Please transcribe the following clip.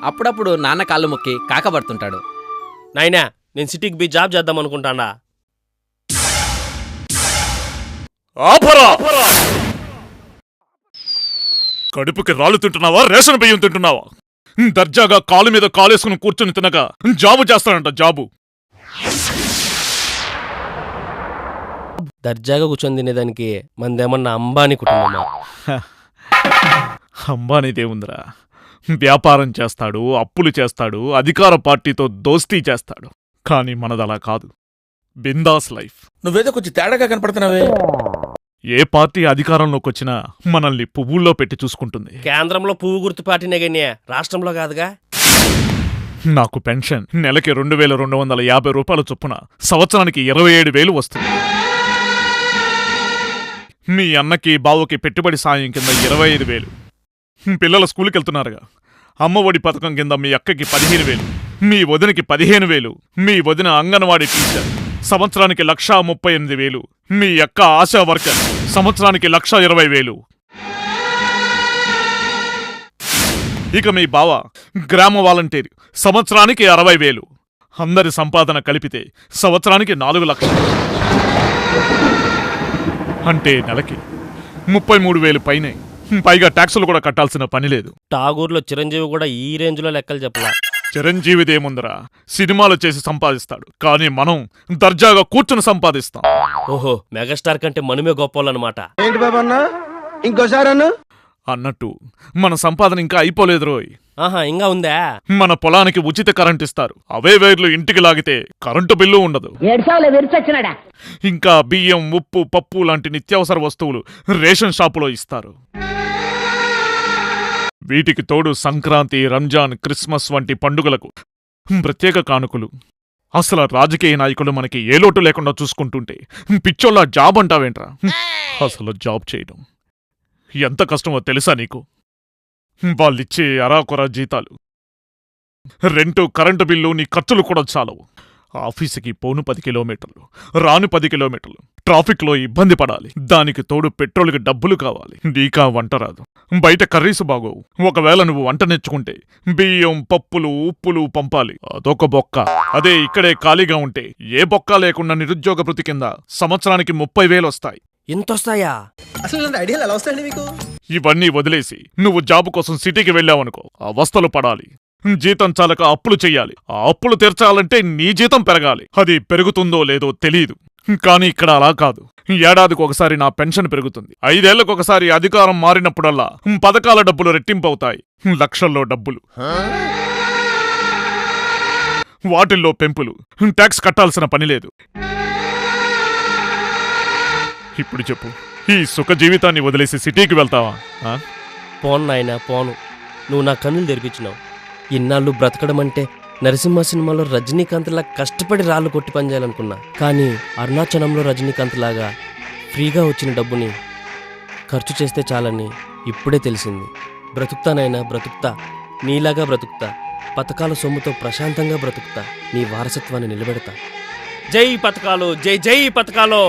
అప్పుడప్పుడు నాన్న కాళ్ళు మొక్కి కాకపడుతుంటాడు. నాయనా నేను సిటీకి పోయి జాబ్ చేద్దాం అనుకుంటానా. కడుపుకి రాళ్ళు తింటున్నావా, రేషన్ బియ్యం తింటున్నావా? దర్జాగా కాలు మీద కాలేసుకుని కూర్చుని తినగా జాబు చేస్తానంట. జాబు దర్జాగా కూర్చొని తినేదానికి మందేమన్నా అంబానీ కుటుంబమా? అంబానీదేముందిరా, వ్యాపారం చేస్తాడు, అప్పులు చేస్తాడు, అధికార పార్టీతో దోస్తీ చేస్తాడు. కానీ మనదలా కాదు, బిందాస్ లైఫ్. నువ్వేదో కొంచెం తేడాగా కనపడుతున్నావే. ఏ పార్టీ అధికారంలోకి వచ్చినా మనల్ని పువ్వుల్లో పెట్టి చూసుకుంటుంది. కేంద్రంలో పువ్వు గుర్తు పార్టీనే గానీ రాష్ట్రంలో కాదుగా. నాకు పెన్షన్ నెలకి 2250 రూపాయల చొప్పున సంవత్సరానికి 27,000 వస్తుంది. మీ అన్నకి బావకి పెట్టుబడి సాయం కింద 25,000. పిల్లల స్కూల్కి వెళ్తున్నారుగా, అమ్మఒడి పథకం కింద మీ అక్కకి 15,000, మీ వదినకి 15,000. మీ వదిన అంగన్వాడీ టీచర్, సంవత్సరానికి 1,38,000. మీ అక్క ఆశా వర్కర్, సంవత్సరానికి 1,20,000. ఇక మీ బావ గ్రామ వాలంటీర్, సంవత్సరానికి 60,000. అందరి సంపాదన కలిపితే సంవత్సరానికి 4 లక్షలు. అంటే నెలకి 33,000 పైనే. పైగా ట్యాక్సులు కూడా కట్టాల్సిన పని లేదు. టాగూర్లో చిరంజీవి కూడా ఈ రేంజ్లో లెక్కలు చెప్పలా. చిరంజీవిదేముందరా, సినిమాలు చేసి సంపాదిస్తాడు. కానీ మనం దర్జాగా కూర్చుని సంపాదిస్తాం. ఓహో, మెగాస్టార్ కంటే మనమే గొప్పోళ్ళనమాట. ఏంటి బాబా అన్న, ఇంకోసారి అన్న అన్నట్టు మన సంపాదన ఇంకా అయిపోలేదు రోయ్. ఆహా, ఇంకా ఉందా? మన పొలానికి ఉచిత కరెంట్ ఇస్తారు. అవే వైర్లు ఇంటికి లాగితే కరెంటు బిల్లు ఉండదు. ఇంకా బియ్యం, ఉప్పు, పప్పు లాంటి నిత్యావసర వస్తువులు రేషన్ షాపులో ఇస్తారు. వీటికి తోడు సంక్రాంతి, రంజాన్, క్రిస్మస్ వంటి పండుగలకు ప్రత్యేక కానుకలు. అసలు రాజకీయ నాయకులు మనకి ఏ లోటు లేకుండా చూసుకుంటుంటే పిచ్చోళ్ళ జాబ్ అంటావేంట్రా? అసలు జాబ్ చేయడం ఎంత కష్టమో తెలుసా నీకు? వాళ్ళిచ్చే అరాకొరా జీతాలు, రెంటు, కరెంటు బిల్లు, నీ ఖర్చులు కూడా చాలవు. ఆఫీసుకి పోను 10 కిలోమీటర్లు, రాను 10 కిలోమీటర్లు, ట్రాఫిక్లో ఇబ్బంది పడాలి. దానికి తోడు పెట్రోల్కి డబ్బులు కావాలి. నీకా వంట రాదు, బయట కర్రీసు బాగోవు. ఒకవేళ నువ్వు వంట నేర్చుకుంటే బియ్యం, పప్పులు, ఉప్పులు పంపాలి. అదొక బొక్క. అదే ఇక్కడే ఖాళీగా ఉంటే ఏ బొక్క లేకుండా నిరుద్యోగ భృతి కింద సంవత్సరానికి 30,000 వస్తాయి. ఇంతొస్తాయా? అసలు ఐడియాలు ఎలా వస్తాయండి మీకు? ఇవన్నీ వదిలేసి నువ్వు జాబు కోసం సిటీకి వెళ్ళావనుకో, అవస్థలు పడాలి. జీతం చాలక అప్పులు చెయ్యాలి. ఆ అప్పులు తీర్చాలంటే నీ జీతం పెరగాలి. అది పెరుగుతుందో లేదో తెలీదు. కానీ ఇక్కడ అలా కాదు. ఏడాదికి ఒకసారి నా పెన్షన్ పెరుగుతుంది. 5 ఏళ్లకొకసారి అధికారం మారినప్పుడల్లా పథకాల డబ్బులు రెట్టింపవుతాయి. లక్షల్లో డబ్బులు, వాటిల్లో పెంపులు. ట్యాక్స్ కట్టాల్సిన పని లేదు. ఇప్పుడు చెప్పు, ఈ సుఖ జీవితాన్ని వదిలేసి సిటీకి వెళ్తావా? పోను నాయనా, పోను. నువ్వు నా కన్నులు తెరిపించినావు. ఇన్నాళ్ళు బ్రతకడం అంటే నరసింహ సినిమాలో రజనీకాంత్ లాగా కష్టపడి రాళ్ళు కొట్టి పనిచేయాలనుకున్నా. కానీ అరుణాచలంలో రజనీకాంత్ లాగా ఫ్రీగా వచ్చిన డబ్బుని ఖర్చు చేస్తే చాలని ఇప్పుడే తెలిసింది. బ్రతుకుతానైనా బ్రతుకుతా, నీలాగా బ్రతుకుతా. పథకాల సొమ్ముతో ప్రశాంతంగా బ్రతుకుతా. నీ వారసత్వాన్ని నిలబెడతా. జై పథకాలు, జై జై పథకాలు.